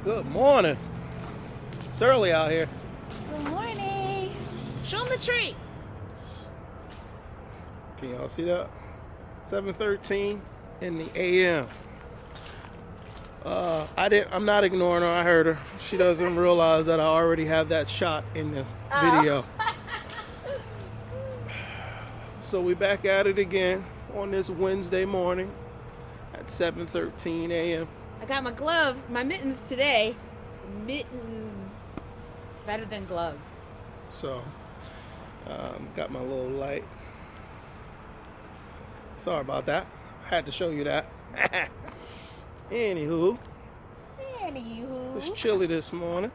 Good morning. It's early out here. Good morning. Show them the tree. Can y'all see that? 7:13 in the a.m. I'm not ignoring her. I heard her. She doesn't realize that I already have that shot in the video. So we back at it again on this Wednesday morning at 7:13 a.m. I got my gloves, my mittens today. Mittens. Better than gloves. So, got my little light. Sorry about that. Had to show you that. Anywho, it's chilly this morning.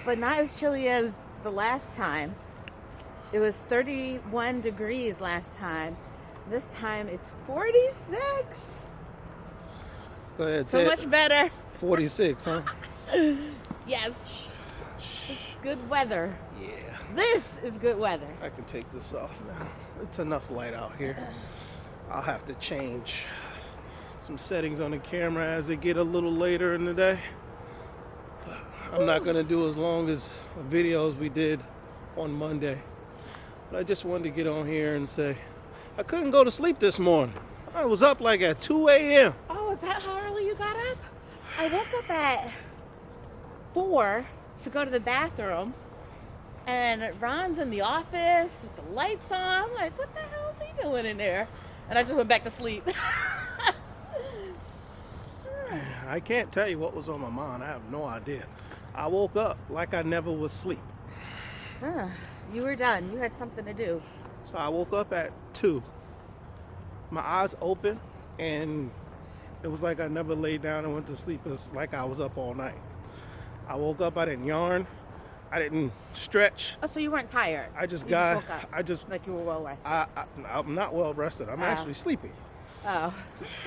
But not as chilly as the last time. It was 31 degrees last time. This time it's 46. Go ahead, So much better. 46, huh? Yes. It's good weather. Yeah. This is good weather. I can take this off now. It's enough light out here. I'll have to change some settings on the camera as it get a little later in the day. I'm not going to do as long as videos we did on Monday. But I just wanted to get on here and say, I couldn't go to sleep this morning. I was up like at 2 a.m. Oh, is that how early you got up? I woke up at 4 to go to the bathroom. And Ron's in the office with the lights on. I'm like, what the hell is he doing in there? And I just went back to sleep. I can't tell you what was on my mind. I have no idea. I woke up like I never was asleep. You were done. You had something to do. So I woke up at 2. My eyes open, and it was like I never laid down and went to sleep. It's like I was up all night. I woke up, I didn't yarn, I didn't stretch. Oh, so you weren't tired? I just You got, just woke up, I just, like you were well rested. I'm not well rested. I'm actually sleepy. Oh.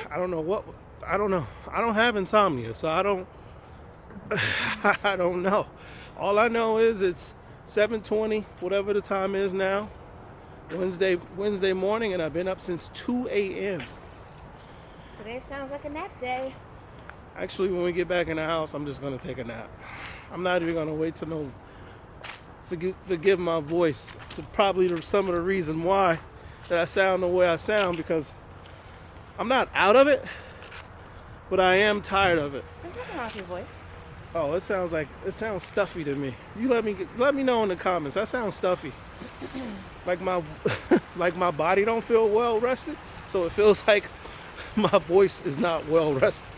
I don't know. I don't have insomnia, so I don't, I don't know. All I know is it's 7:20, whatever the time is now, Wednesday morning, and I've been up since 2 a.m. Today sounds like a nap day. Actually, when we get back in the house, I'm just going to take a nap. I'm not even going to wait till forgive my voice. It's probably some of the reason why that I sound the way I sound, because I'm not out of it, but I am tired of it. There's nothing wrong with your voice. Oh, it sounds stuffy to me. You let me know in the comments. That sounds stuffy. Like my body don't feel well rested, so it feels like my voice is not well rested.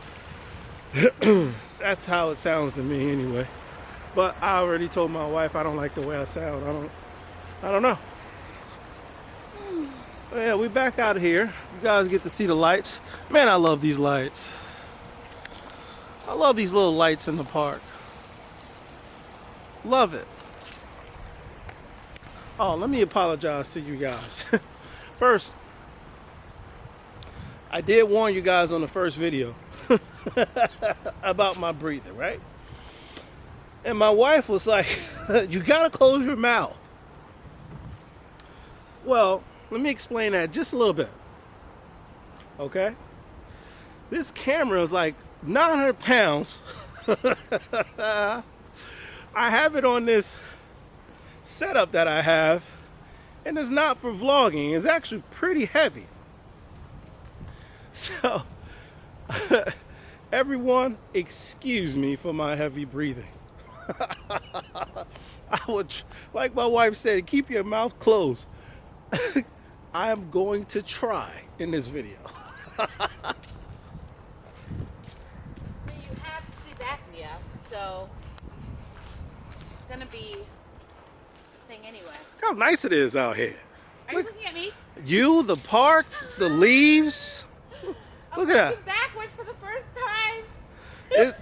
That's how it sounds to me anyway. But I already told my wife I don't like the way I sound. I don't know. But yeah, we back out here. You guys get to see the lights. Man, I love these lights. I love these little lights in the park. Love it. Oh, let me apologize to you guys. First, I did warn you guys on the first video about my breathing, right? And my wife was like, you gotta close your mouth. Well, let me explain that just a little bit. Okay? This camera is like 900 pounds. I have it on this setup that I have, and it's not for vlogging. It's actually pretty heavy. So, everyone, excuse me for my heavy breathing. I would, like my wife said, keep your mouth closed. I am going to try in this video. You have sleep apnea, so it's gonna be a thing anyway. Look how nice it is out here. Are you looking at me? You, the park, the leaves. Look at that. Backwards for the first time.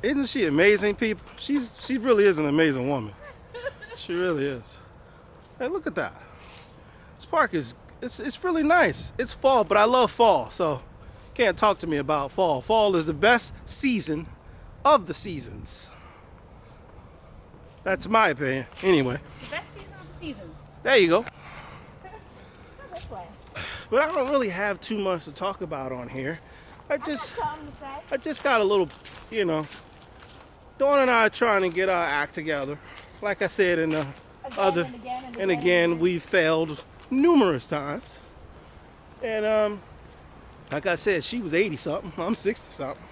Isn't she amazing, people? She really is an amazing woman. She really is. Hey, look at that. This park it's really nice. It's fall, but I love fall, so can't talk to me about fall. Fall is the best season of the seasons. That's my opinion. Anyway. The best season of the seasons. There you go. This way. But I don't really have too much to talk about on here. I just got a little, Dawn and I are trying to get our act together. Like I said in the other, and again, we've failed numerous times. And like I said, she was 80 something. I'm 60 something.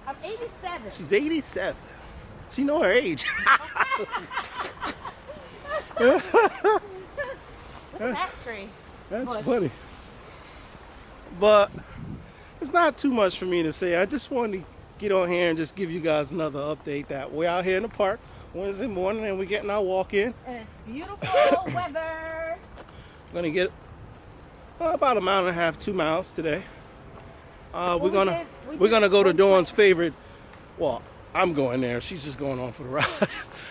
I'm 87. She's 87. She know her age. Look at that tree. That's Bush. funny. But it's not too much for me to say. I just wanted to get on here and just give you guys another update that we're out here in the park Wednesday morning and we're getting our walk in. And it's beautiful weather. We're gonna get about a mile and a half, 2 miles today. We're we gonna did go to one Dawn's favorite. Well, I'm going there. She's just going on for the ride.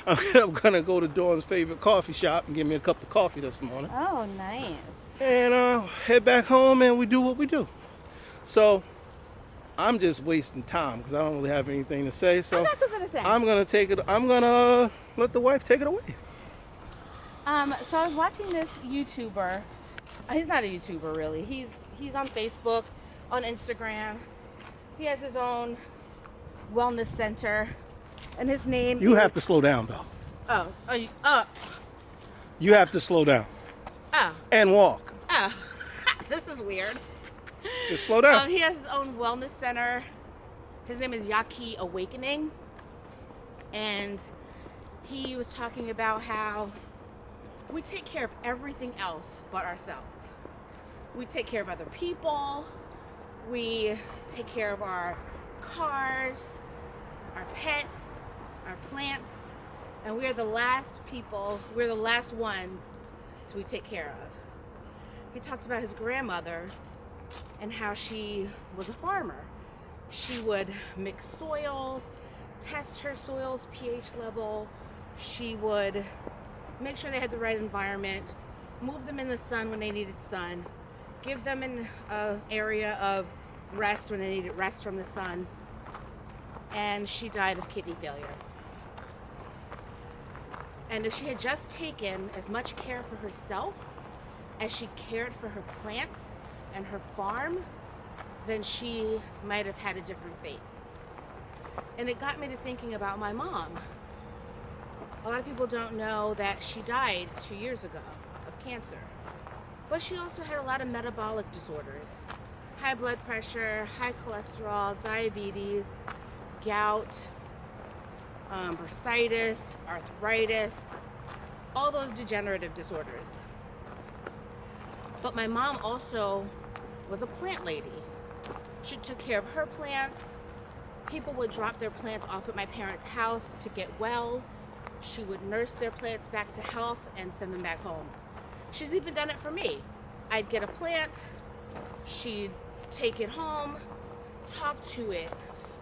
I'm gonna go to Dawn's favorite coffee shop and get me a cup of coffee this morning. Oh, nice. And head back home and we do what we do. So I'm just wasting time because I don't really have anything to say. So I got something to say. I'm gonna let the wife take it away. So I was watching this YouTuber. He's not a YouTuber really. He's on Facebook, on Instagram. He has his own wellness center, and his name. You is... have to slow down though. You have to slow down and walk. This is weird. Just slow down. He has his own wellness center. His name is Yaki Awakening, and he was talking about how we take care of everything else but ourselves. We take care of other people. We take care of our cars, our pets, our plants, and we're the last people, we're the last ones we take care of. He talked about his grandmother and how she was a farmer. She would mix soils, test her soil's pH level. She would make sure they had the right environment, move them in the sun when they needed sun, give them an area of rest when they needed rest from the sun. And she died of kidney failure. And if she had just taken as much care for herself as she cared for her plants and her farm, then she might have had a different fate. And it got me to thinking about my mom. A lot of people don't know that she died 2 years ago of cancer. But she also had a lot of metabolic disorders. High blood pressure, high cholesterol, diabetes, gout, bursitis, arthritis, all those degenerative disorders. But my mom also was a plant lady. She took care of her plants. People would drop their plants off at my parents' house to get well. She would nurse their plants back to health and send them back home. She's even done it for me. I'd get a plant, she'd take it home, talk to it,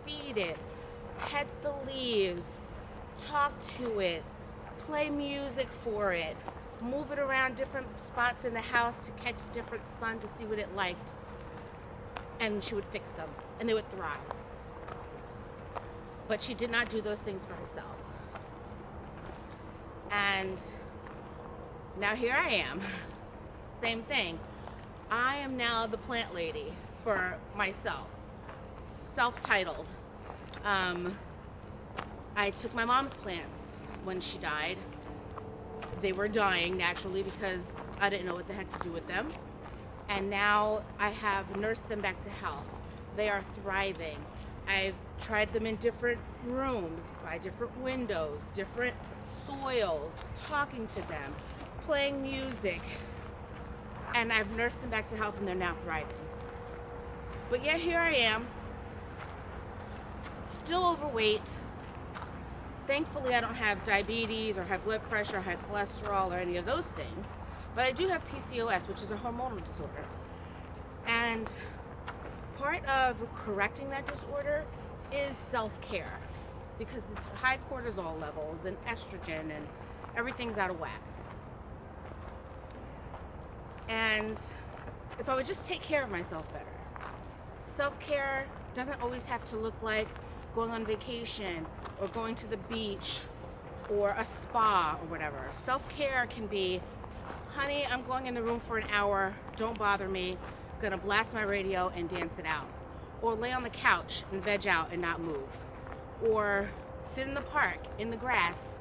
feed it, pet the leaves, talk to it, play music for it, move it around different spots in the house to catch different sun to see what it liked. And she would fix them, and they would thrive. But she did not do those things for herself. And now here I am. Same thing. I am now the plant lady for myself. Self-titled. I took my mom's plants when she died. They were dying naturally because I didn't know what the heck to do with them. And now I have nursed them back to health. They are thriving. I've tried them in different rooms, by different windows, different soils, talking to them, playing music. And I've nursed them back to health and they're now thriving. But yet here I am, still overweight. Thankfully I don't have diabetes or high blood pressure or high cholesterol or any of those things. But I do have PCOS, which is a hormonal disorder. And part of correcting that disorder is self-care, because it's high cortisol levels and estrogen and everything's out of whack. And if I would just take care of myself better. Self-care doesn't always have to look like going on vacation or going to the beach or a spa or whatever. Self-care can be, honey, I'm going in the room for an hour, don't bother me, I'm gonna blast my radio and dance it out. Or lay on the couch and veg out and not move. Or sit in the park, in the grass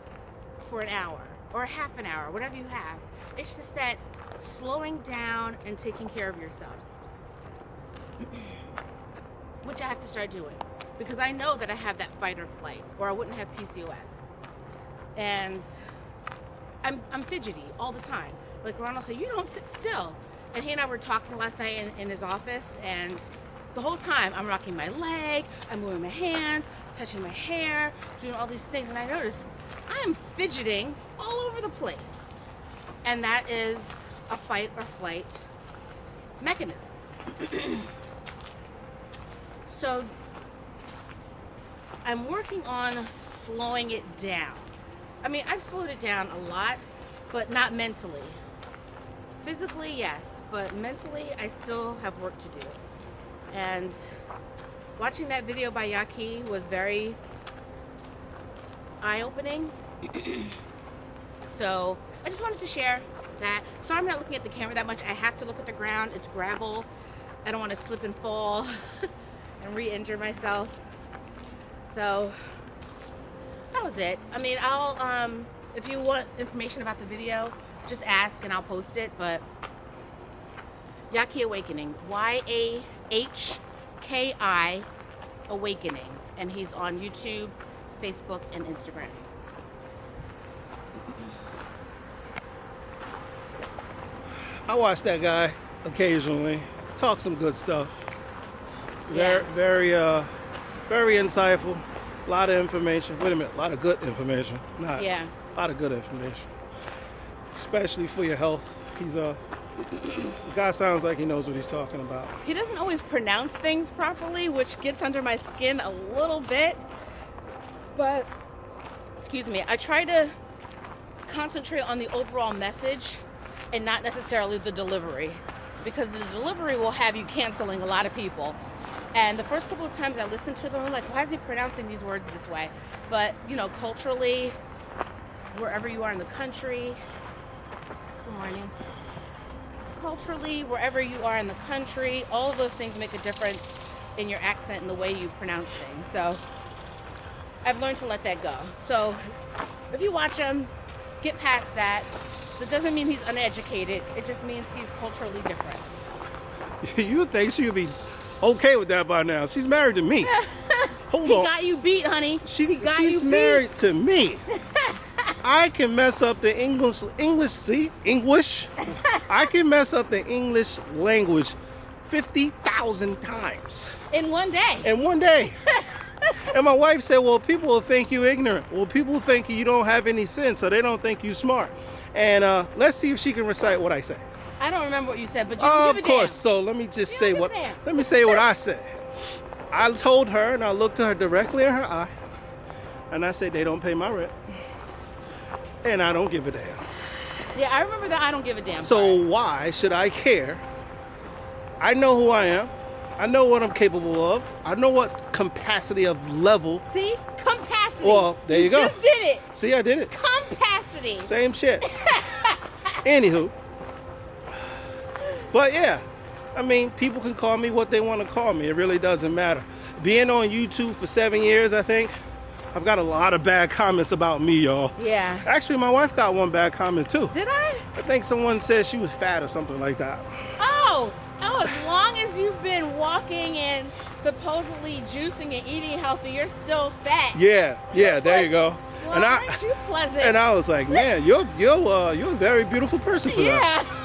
for an hour or half an hour, whatever you have. It's just that slowing down and taking care of yourself, which I have to start doing because I know that I have that fight or flight or I wouldn't have PCOS. And I'm fidgety all the time. Like Ronald said, you don't sit still. And he and I were talking last night in his office, and the whole time I'm rocking my leg, I'm moving my hands, touching my hair, doing all these things, and I noticed I'm fidgeting all over the place. And that is a fight or flight mechanism. So I'm working on slowing it down. I mean, I've slowed it down a lot, but not mentally. Physically, yes, but mentally, I still have work to do. And watching that video by Yaki was very eye-opening. So I just wanted to share that. Sorry I'm not looking at the camera that much. I have to look at the ground. It's gravel. I don't want to slip and fall and re-injure myself. So that was it. I mean, I'll if you want information about the video, just ask and I'll post it. But Yaki Awakening, YAHKI Awakening, and he's on YouTube, Facebook, and Instagram. I watch that guy occasionally. Talk some good stuff. Yeah. Very insightful. A lot of information. Wait a minute, a lot of good information. Yeah. A lot of good information. Especially for your health. The guy sounds like he knows what he's talking about. He doesn't always pronounce things properly, which gets under my skin a little bit. But, excuse me, I try to concentrate on the overall message and not necessarily the delivery, because the delivery will have you canceling a lot of people. And the first couple of times I listened to them, I'm like, why is he pronouncing these words this way? But, you know, culturally, wherever you are in the country, good morning. Culturally, wherever you are in the country, all of those things make a difference in your accent and the way you pronounce things. So I've learned to let that go. So if you watch him, get past that. That doesn't mean he's uneducated. It just means he's culturally different. You think she'll be okay with that by now? She's married to me. Hold on. He got you beat, honey. He got you She's beat. married to me. I can mess up the English. I can mess up the English language 50,000 times In one day. in one day. And my wife said, well, people will think you ignorant. Well, people think you don't have any sense, so they don't think you smart. And let's see if she can recite what I say. I don't remember what you said, but you can Of give a course. damn. So let me just You say don't what. give a damn. Let me say what I said. I told her, and I looked at her directly in her eye, and I said, they don't pay my rent, and I don't give a damn. Yeah, I remember that I don't give a damn. So part. why should I care? I know who I am. I know what I'm capable of. I know what capacity of level. See? Compacity. Well, there you go. Just did it. See, I did it. Compacity. Same shit. Anywho. But yeah, I mean, people can call me what they want to call me. It really doesn't matter. Being on YouTube for 7 years, I think, I've got a lot of bad comments about me, y'all. Yeah. Actually, my wife got one bad comment too. Did I? I think someone said she was fat or something like that. Oh, as long as you've been walking and supposedly juicing and eating healthy, you're still fat. Yeah, there you go. Well, aren't you pleasant? And I was like, man, you're a very beautiful person for that. Yeah.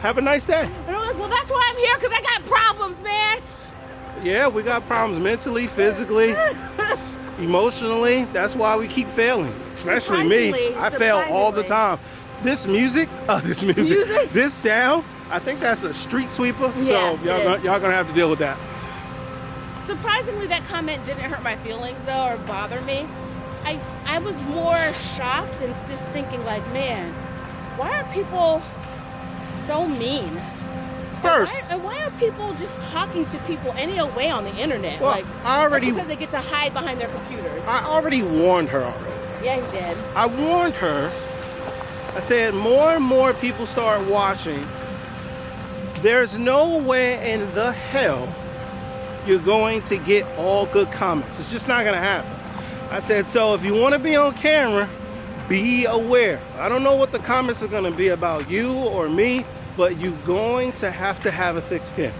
Have a nice day. And I'm like, well, that's why I'm here, because I got problems, man. Yeah, we got problems mentally, physically, emotionally. That's why we keep failing. Especially me. I fail all the time. This music, Music? this sound, I think that's a street sweeper. Yeah, So it is. y'all gonna have to deal with that. Surprisingly, that comment didn't hurt my feelings, though, or bother me. I was more shocked and just thinking, like, man, why are people so mean? First, And why are people just talking to people any old way on the internet? well, like, I already, because they get to hide behind their computers. I already warned her already. Yeah, he did. I warned her. I said, more and more people start watching. There's no way in the hell you're going to get all good comments. It's just not going to happen. I said, so if you want to be on camera, be aware. I don't know what the comments are going to be about you or me, but you're going to have a thick skin.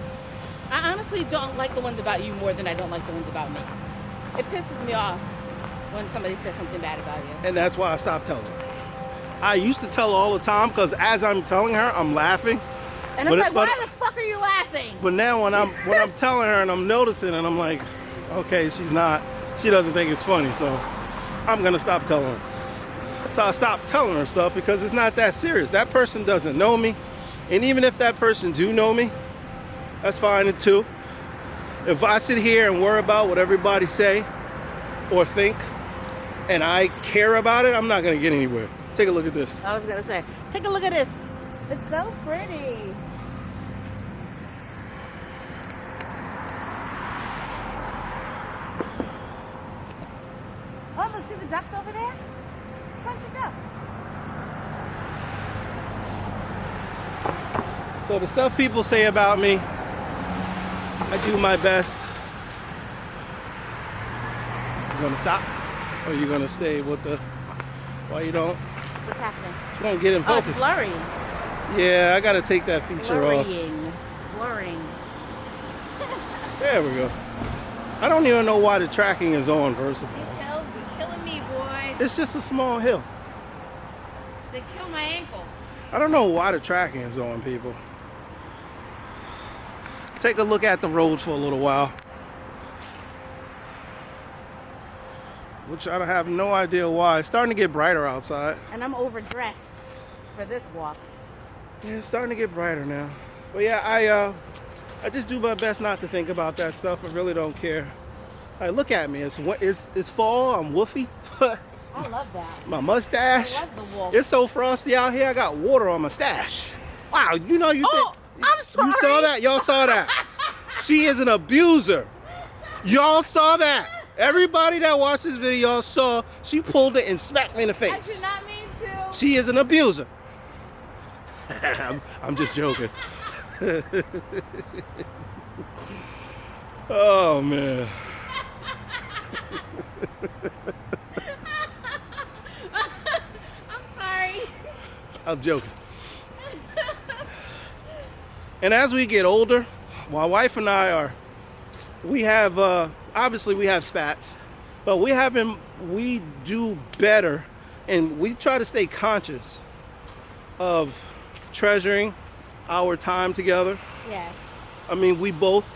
I honestly don't like the ones about you more than I don't like the ones about me. It pisses me off when somebody says something bad about you. And that's why I stopped telling her. I used to tell her all the time because as I'm telling her, I'm laughing. And I'm like, why the fuck are you laughing? But now when I'm telling her and I'm noticing and I'm like, okay, she doesn't think it's funny, so I'm gonna stop telling her. So I stopped telling her stuff because it's not that serious. That person doesn't know me. And even if that person do know me, that's fine too. If I sit here and worry about what everybody say or think and I care about it, I'm not gonna get anywhere. Take a look at this. I was gonna say, take a look at this. It's so pretty. Oh, let's see the ducks over there? There's a bunch of ducks. So the stuff people say about me, I do my best. You gonna stop? Or you gonna stay with the, why you don't? What's happening? You don't get in Oh, focus. it's blurry. Yeah, I gotta take that feature off. Blurring. There we go. I don't even know why the tracking is on, first of all. These hills be killing me, boy. It's just a small hill. They kill my ankle. I don't know why the tracking is on, people. Take a look at the roads for a little while. Which I have no idea why. It's starting to get brighter outside. And I'm overdressed for this walk. Yeah, it's starting to get brighter now. But yeah, I just do my best not to think about that stuff. I really don't care. Like, look at me. It's fall. I'm woofy. I love that. My mustache. I love the wolf. It's so frosty out here. I got water on my stash. Wow, you know you. Oh, I'm sorry. You saw that? Y'all saw that? She is an abuser. Y'all saw that? Everybody that watched this video y'all saw she pulled it and smacked me in the I face. did not mean to. She is an abuser. I'm just joking. Oh man. I'm sorry. I'm joking. And as we get older, my wife and I we have obviously we have spats, but we do better, and we try to stay conscious of treasuring our time together. Yes. I mean, we both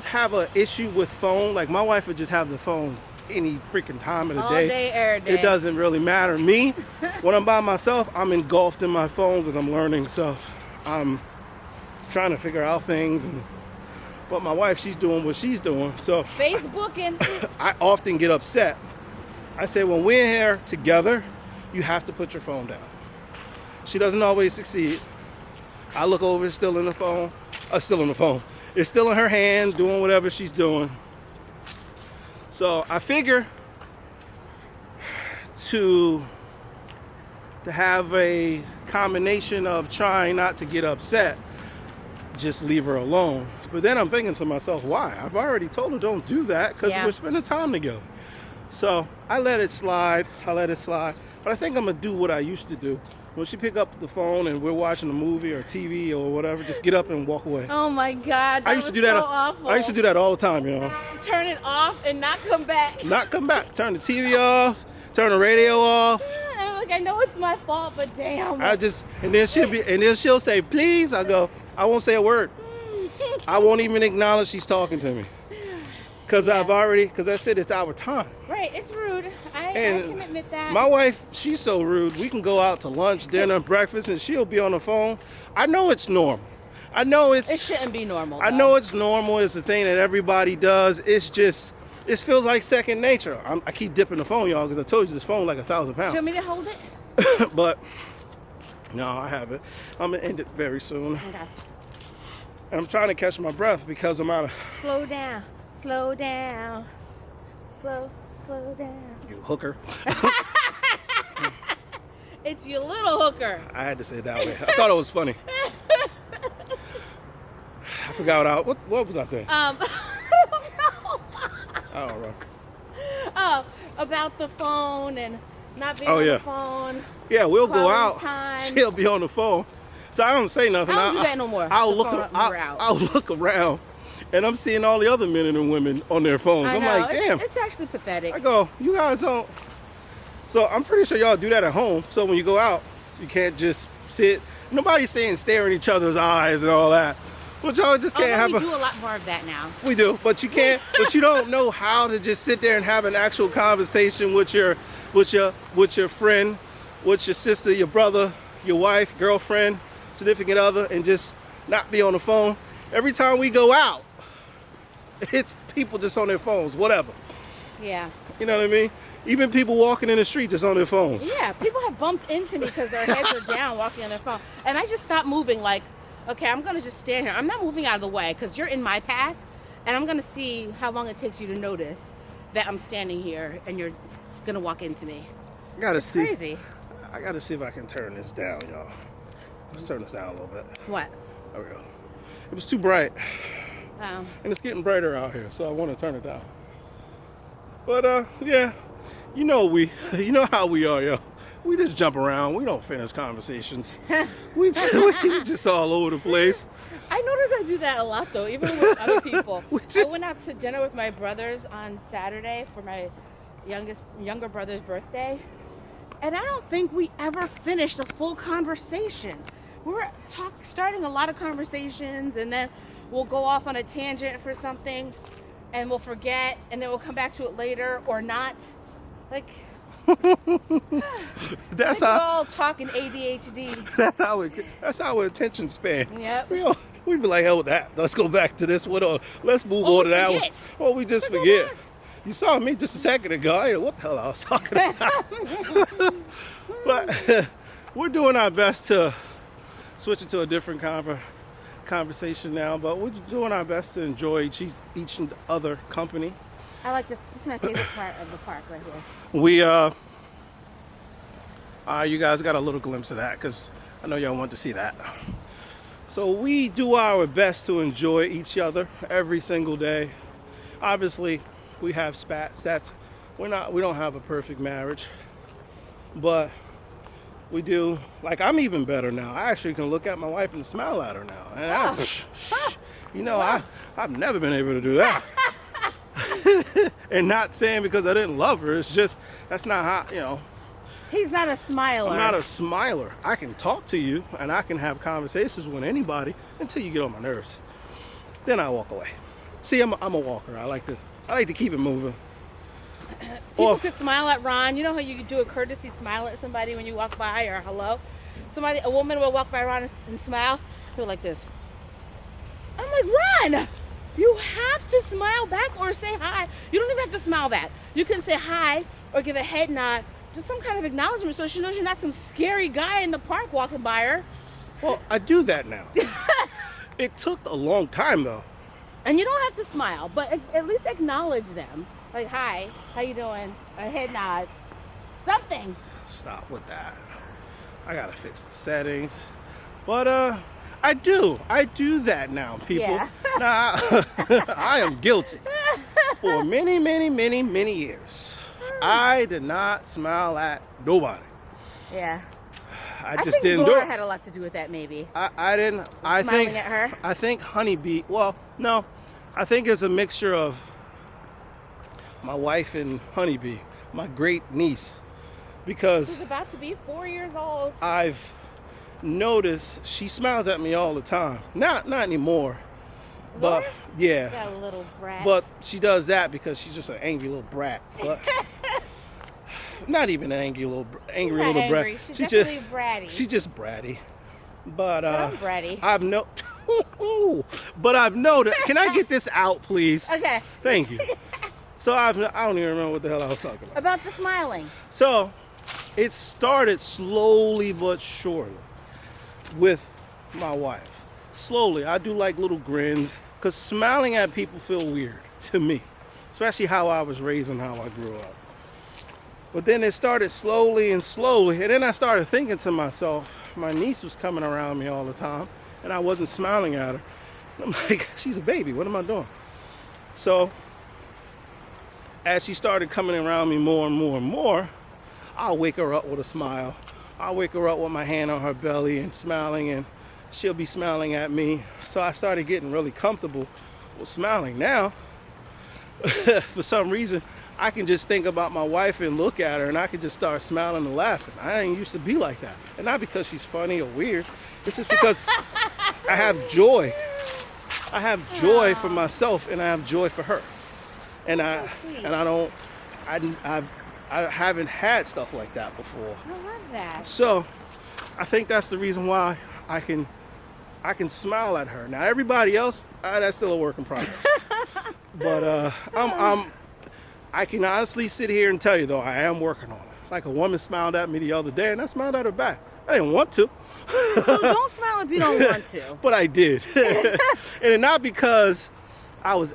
have an issue with phone. Like, my wife would just have the phone any freaking time of the All day. day, every day. It doesn't really matter. Me, when I'm by myself, I'm engulfed in my phone because I'm learning stuff. I'm trying to figure out things. But my wife, she's doing what she's doing. So Facebooking. I often get upset. I say, when we're here together, you have to put your phone down. She doesn't always succeed. I look over, it's still in the phone. Still in the phone. It's still in her hand, doing whatever she's doing. So I figure to have a combination of trying not to get upset, just leave her alone. But then I'm thinking to myself, why? I've already told her don't do that because we're spending time together. So I let it slide. But I think I'm going to do what I used to do. When she pick up the phone and we're watching a movie or TV or whatever, just get up and walk away. Oh my God, I used to do that. So awful. I used to do that all the time, you know. Turn it off and not come back. Not come back. Turn the TV off. Turn the radio off. I'm like, I know it's my fault, but damn. And then she'll say, please. I go, I won't say a word. I won't even acknowledge she's talking to me. Because I said it's our time. Right, it's rude. I can admit that. My wife, she's so rude. We can go out to lunch, dinner, breakfast, and she'll be on the phone. I know it's normal. I know it shouldn't be normal. I know it's normal. It's the thing that everybody does. It's just, it feels like second nature. I keep dipping the phone, y'all, because I told you this phone like 1,000 pounds. Do you want me to hold it? But, no, I haven't. I'm going to end it very soon. Okay. And I'm trying to catch my breath because I'm out of... Slow down. Slow down. Slow down. You hooker. It's your little hooker. I had to say it that way. I thought it was funny. I forgot what was I saying? No. I don't know. Oh, about the phone and not being Oh, on yeah. the phone. Yeah, we'll go Quality out. time. She'll be on the phone. So I don't say nothing. I don't do that no more. I'll The look. phone when we're out. I'll look around, and I'm seeing all the other men and women on their phones. I I'm know. like, damn. It's actually pathetic. I go, you guys don't. So I'm pretty sure y'all do that at home. So when you go out, you can't just sit. Nobody's saying stare in each other's eyes and all that. But y'all just can't have we a. do a lot more of that now. We do, but you can't. But you don't know how to just sit there and have an actual conversation with your friend, with your sister, your brother, your wife, girlfriend, significant other, and just not be on the phone. Every time we go out, it's people just on their phones, whatever. Yeah. You know what I mean? Even people walking in the street just on their phones. Yeah, people have bumped into me because their heads are down walking on their phone. And I just stopped moving like, okay, I'm going to just stand here. I'm not moving out of the way because you're in my path. And I'm going to see how long it takes you to notice that I'm standing here and you're going to walk into me. I gotta It's see. crazy. I gotta see if I can turn this down, y'all. Let's turn this down a little bit. What? There we go. It was too bright. Oh. And it's getting brighter out here, so I want to turn it down. But yeah, you know how we are, yo. We just jump around. We don't finish conversations. we just all over the place. I notice I do that a lot though, even with other people. I went out to dinner with my brothers on Saturday for my younger brother's birthday, and I don't think we ever finished a full conversation. We were starting a lot of conversations, and then we'll go off on a tangent for something, and we'll forget, and then we'll come back to it later or not. Like, that's we're how. all talking ADHD. That's our attention span. Yep. We be like, hell with that. Let's go back to this. Let's move on to that one. Forget. Well, we just Let's go forget. back. You saw me just a second ago. I didn't know what the hell I was talking about. But we're doing our best to switch it to a different conversation now. But we're doing our best to enjoy each and other company. I like this. This is my favorite part of the park right here. We you guys got a little glimpse of that because I know y'all want to see that. So we do our best to enjoy each other every single day. Obviously, we have spats. We don't have a perfect marriage, but we do. Like, I'm even better now. I actually can look at my wife and smile at her now. And I've never been able to do that. And not saying because I didn't love her. It's just that's not how. He's not a smiler. I'm not a smiler. I can talk to you and I can have conversations with anybody until you get on my nerves. Then I walk away. See, I'm a walker. I like to keep it moving. People could smile at Ron. You know how you could do a courtesy smile at somebody when you walk by or hello? A woman will walk by Ron and smile. He'll like this. I'm like, Ron, you have to smile back or say hi. You don't even have to smile back. You can say hi or give a head nod. Just some kind of acknowledgement so she knows you're not some scary guy in the park walking by her. Well, I do that now. It took a long time though. And you don't have to smile, but at least acknowledge them. Like, hi, how you doing? A head nod. Something. Stop with that. I gotta fix the settings. But I do that now, people. Yeah. Now, I am guilty. For many, many, many, many years, I did not smile at nobody. Yeah. I I just think didn't do Zora it. had a lot to do with that, maybe. I didn't. Smiling at her? I think Honeybee. Well, no, I think it's a mixture of my wife and Honeybee, my great niece, because She's about to be 4 years old. I've noticed she smiles at me all the time. Not anymore, but Zora? yeah. Got a little brat. But she does that because she's just an angry little brat. But not even an angry little She's not little angry. brat. She's She definitely bratty. She's just bratty. But I'm bratty. But I've noticed. Can I get this out, please? Okay. Thank you. So I don't even remember what the hell I was talking about. About the smiling. So it started slowly but surely with my wife. Slowly, I do like little grins because smiling at people feel weird to me, especially how I was raised and how I grew up. But then it started slowly and slowly, and then I started thinking to myself, my niece was coming around me all the time, and I wasn't smiling at her. And I'm like, she's a baby, what am I doing? So as she started coming around me more and more and more, I'll wake her up with a smile. I'll wake her up with my hand on her belly and smiling, and she'll be smiling at me. So I started getting really comfortable with smiling. Now, for some reason, I can just think about my wife and look at her, and I can just start smiling and laughing. I ain't used to be like that. And not because she's funny or weird. It's just because I have joy. I have joy for myself, and I have joy for her. And I haven't had stuff like that before. I love that. So I think that's the reason why I can smile at her. Now everybody else, that's still a work in progress. But I can honestly sit here and tell you though, I am working on it. Like a woman smiled at me the other day, and I smiled at her back. I didn't want to. So don't smile if you don't want to. But I did. And not because I was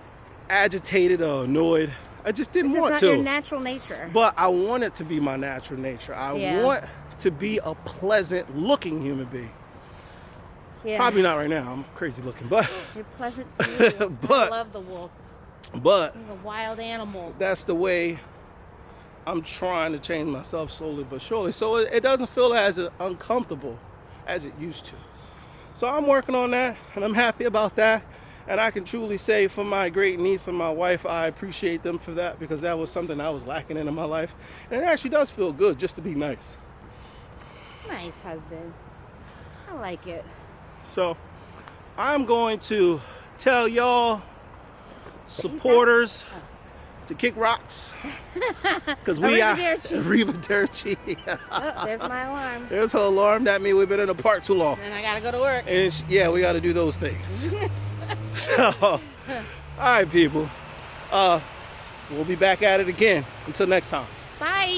agitated or annoyed. I just didn't want It's to. not your natural nature. But I want it to be my natural nature. I want to be a pleasant looking human being. Yeah. Probably not right now. I'm crazy looking, but You're pleasant to me. But- I love the wolf. but He's a wild animal. that's the way I'm trying to change myself slowly but surely. So it doesn't feel as uncomfortable as it used to. So I'm working on that, and I'm happy about that. And I can truly say for my great niece and my wife, I appreciate them for that, because that was something I was lacking in my life. And it actually does feel good just to be nice. Nice husband. I like it. So I'm going to tell y'all supporters to kick rocks, because we are Arrivederci. Arrivederci. Oh, there's my alarm. There's her alarm. That means we've been in the park too long. And I gotta go to work. And yeah, we got to do those things. So, all right, people. We'll be back at it again. Until next time. Bye.